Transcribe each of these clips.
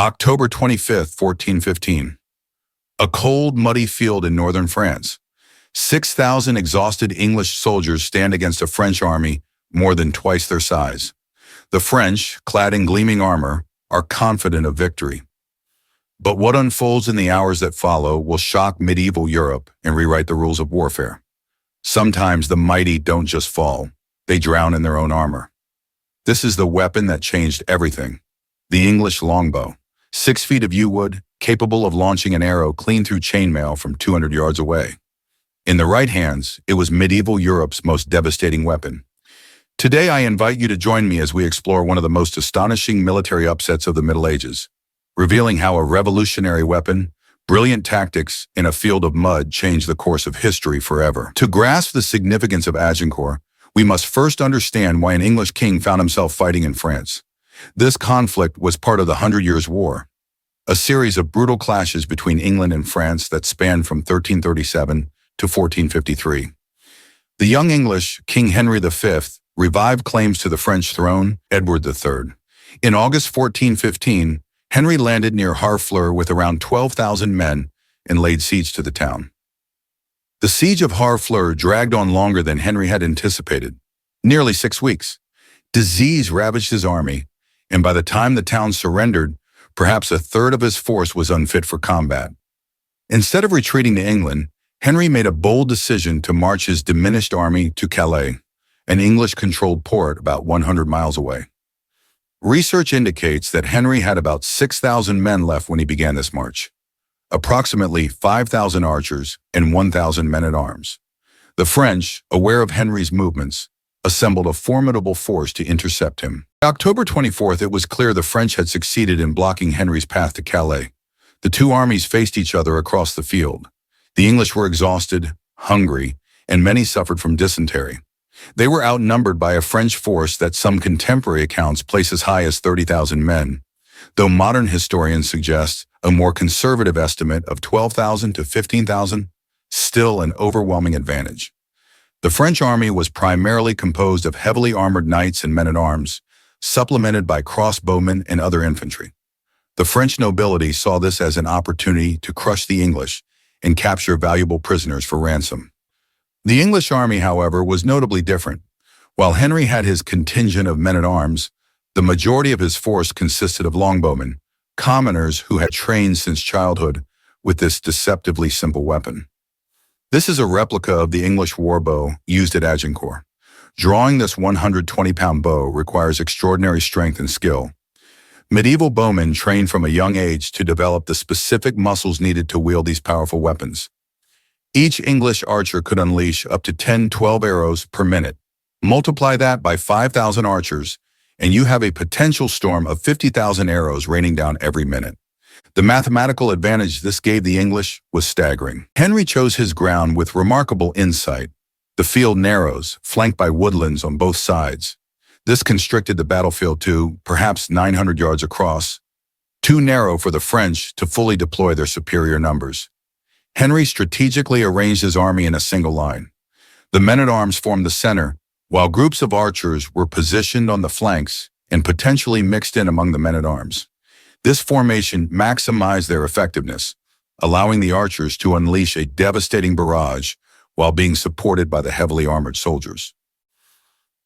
October 25th, 1415. A cold, muddy field in northern France. 6,000 exhausted English soldiers stand against a French army more than twice their size. The French, clad in gleaming armor, are confident of victory. But what unfolds in the hours that follow will shock medieval Europe and rewrite the rules of warfare. Sometimes the mighty don't just fall, they drown in their own armor. This is the weapon that changed everything. The English longbow, 6 feet of yew wood, capable of launching an arrow clean through chainmail from 200 yards away. In the right hands, it was medieval Europe's most devastating weapon. Today I invite you to join me as we explore one of the most astonishing military upsets of the Middle Ages, revealing how a revolutionary weapon, brilliant tactics in a field of mud changed the course of history forever. To grasp the significance of Agincourt, we must first understand why an English king found himself fighting in France. This conflict was part of the 100 Years' War, a series of brutal clashes between England and France that spanned from 1337 to 1453. The young English King Henry V revived claims to the French throne, Edward III. In August 1415, Henry landed near Harfleur with around 12,000 men and laid siege to the town. The siege of Harfleur dragged on longer than Henry had anticipated, nearly 6 weeks. Disease ravaged his army, and by the time the town surrendered, perhaps a third of his force was unfit for combat. Instead of retreating to England, Henry made a bold decision to march his diminished army to Calais, an English-controlled port about 100 miles away. Research indicates that Henry had about 6,000 men left when he began this march, approximately 5,000 archers and 1,000 men-at-arms. The French, aware of Henry's movements, assembled a formidable force to intercept him. On October 24th, it was clear the French had succeeded in blocking Henry's path to Calais. The two armies faced each other across the field. The English were exhausted, hungry, and many suffered from dysentery. They were outnumbered by a French force that some contemporary accounts place as high as 30,000 men, though modern historians suggest a more conservative estimate of 12,000 to 15,000, still an overwhelming advantage. The French army was primarily composed of heavily armored knights and men-at-arms, supplemented by crossbowmen and other infantry. The French nobility saw this as an opportunity to crush the English and capture valuable prisoners for ransom. The English army, however, was notably different. While Henry had his contingent of men-at-arms, the majority of his force consisted of longbowmen, commoners who had trained since childhood with this deceptively simple weapon. This is a replica of the English warbow used at Agincourt. Drawing this 120-pound bow requires extraordinary strength and skill. Medieval bowmen trained from a young age to develop the specific muscles needed to wield these powerful weapons. Each English archer could unleash up to 10-12 arrows per minute. Multiply that by 5,000 archers, and you have a potential storm of 50,000 arrows raining down every minute. The mathematical advantage this gave the English was staggering. Henry chose his ground with remarkable insight. The field narrows, flanked by woodlands on both sides. This constricted the battlefield to perhaps 900 yards across, too narrow for the French to fully deploy their superior numbers. Henry strategically arranged his army in a single line. The men-at-arms formed the center, while groups of archers were positioned on the flanks and potentially mixed in among the men-at-arms. This formation maximized their effectiveness, allowing the archers to unleash a devastating barrage while being supported by the heavily armored soldiers.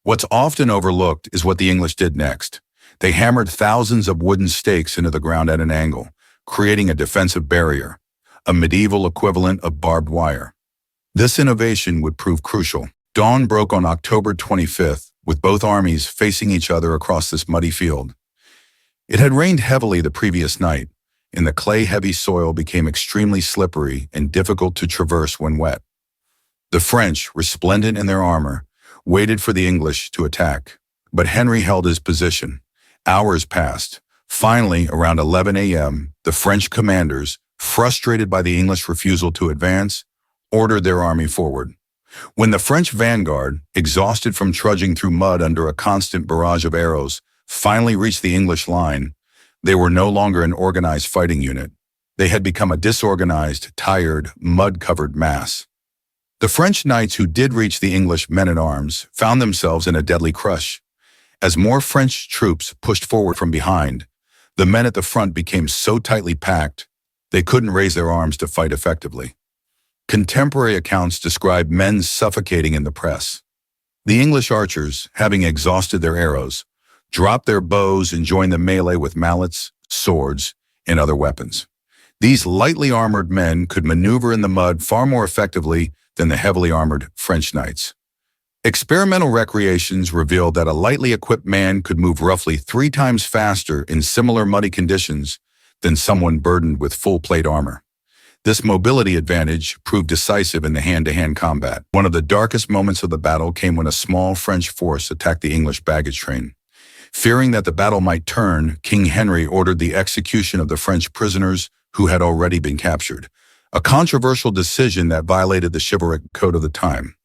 What's often overlooked is what the English did next. They hammered thousands of wooden stakes into the ground at an angle, creating a defensive barrier, a medieval equivalent of barbed wire. This innovation would prove crucial. Dawn broke on October 25th, with both armies facing each other across this muddy field. It had rained heavily the previous night, and the clay-heavy soil became extremely slippery and difficult to traverse when wet. The French, resplendent in their armor, waited for the English to attack, but Henry held his position. Hours passed. Finally, around 11 a.m., the French commanders, frustrated by the English refusal to advance, ordered their army forward. When the French vanguard, exhausted from trudging through mud under a constant barrage of arrows, finally reached the English line, they were no longer an organized fighting unit. They had become a disorganized, tired, mud-covered mass. The French knights who did reach the English men-at-arms found themselves in a deadly crush. As more French troops pushed forward from behind, The men at the front became so tightly packed, they couldn't raise their arms to fight effectively. Contemporary accounts describe men suffocating in the press. The English archers, having exhausted their arrows, dropped their bows and joined the melee with mallets, swords, and other weapons. These lightly armored men could maneuver in the mud far more effectively than the heavily armored French knights. Experimental recreations revealed that a lightly equipped man could move roughly 3 times faster in similar muddy conditions than someone burdened with full plate armor. This mobility advantage proved decisive in the hand-to-hand combat. One of the darkest moments of the battle came when a small French force attacked the English baggage train. Fearing that the battle might turn, King Henry ordered the execution of the French prisoners who had already been captured, a controversial decision that violated the chivalric code of the time.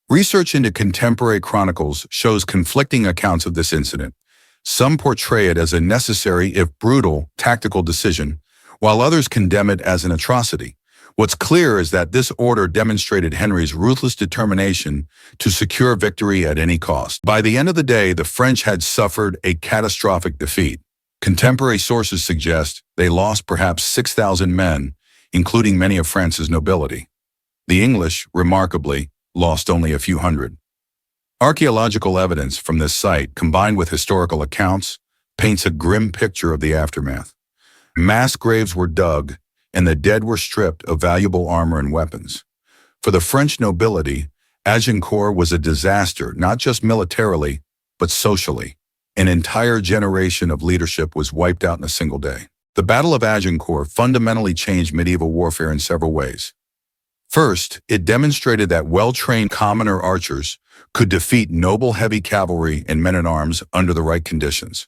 Research into contemporary chronicles shows conflicting accounts of this incident. Some portray it as a necessary, if brutal, tactical decision, while others condemn it as an atrocity. What's clear is that this order demonstrated Henry's ruthless determination to secure victory at any cost. By the end of the day, the French had suffered a catastrophic defeat. Contemporary sources suggest they lost perhaps 6,000 men, including many of France's nobility. The English, remarkably, lost only a few hundred. Archaeological evidence from this site, combined with historical accounts, paints a grim picture of the aftermath. Mass graves were dug, and the dead were stripped of valuable armor and weapons. For the French nobility, Agincourt was a disaster, not just militarily, but socially. An entire generation of leadership was wiped out in a single day. The Battle of Agincourt fundamentally changed medieval warfare in several ways. First, it demonstrated that well-trained commoner archers could defeat noble heavy cavalry and men-at-arms under the right conditions.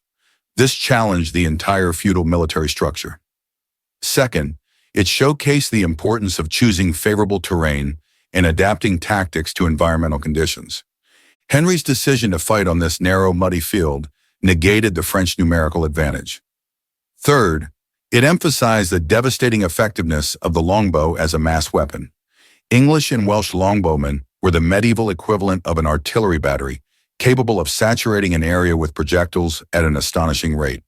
This challenged the entire feudal military structure. Second, it showcased the importance of choosing favorable terrain and adapting tactics to environmental conditions. Henry's decision to fight on this narrow, muddy field negated the French numerical advantage. Third, it emphasized the devastating effectiveness of the longbow as a mass weapon. English and Welsh longbowmen were the medieval equivalent of an artillery battery, capable of saturating an area with projectiles at an astonishing rate.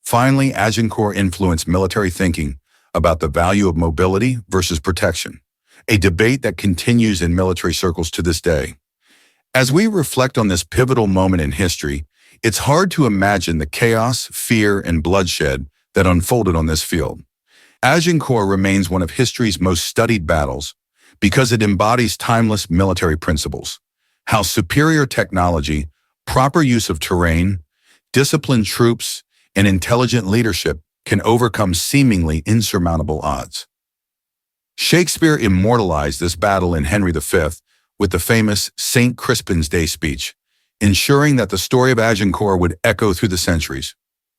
Finally, Agincourt influenced military thinking about the value of mobility versus protection, a debate that continues in military circles to this day. As we reflect on this pivotal moment in history, it's hard to imagine the chaos, fear, and bloodshed that unfolded on this field. Agincourt remains one of history's most studied battles because it embodies timeless military principles. How superior technology, proper use of terrain, disciplined troops, and intelligent leadership can overcome seemingly insurmountable odds. Shakespeare immortalized this battle in Henry V with the famous St. Crispin's Day speech, ensuring that the story of Agincourt would echo through the centuries.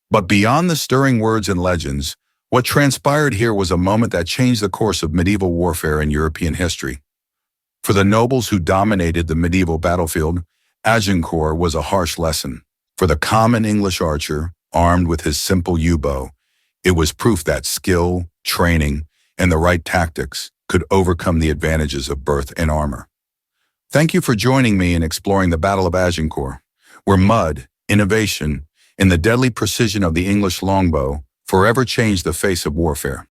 But beyond the stirring words and legends, what transpired here was a moment that changed the course of medieval warfare in European history. For the nobles who dominated the medieval battlefield, Agincourt was a harsh lesson. For the common English archer, armed with his simple yew-bow, it was proof that skill, training, and the right tactics could overcome the advantages of birth and armor. Thank you for joining me in exploring the Battle of Agincourt, where mud, innovation, and the deadly precision of the English longbow forever changed the face of warfare.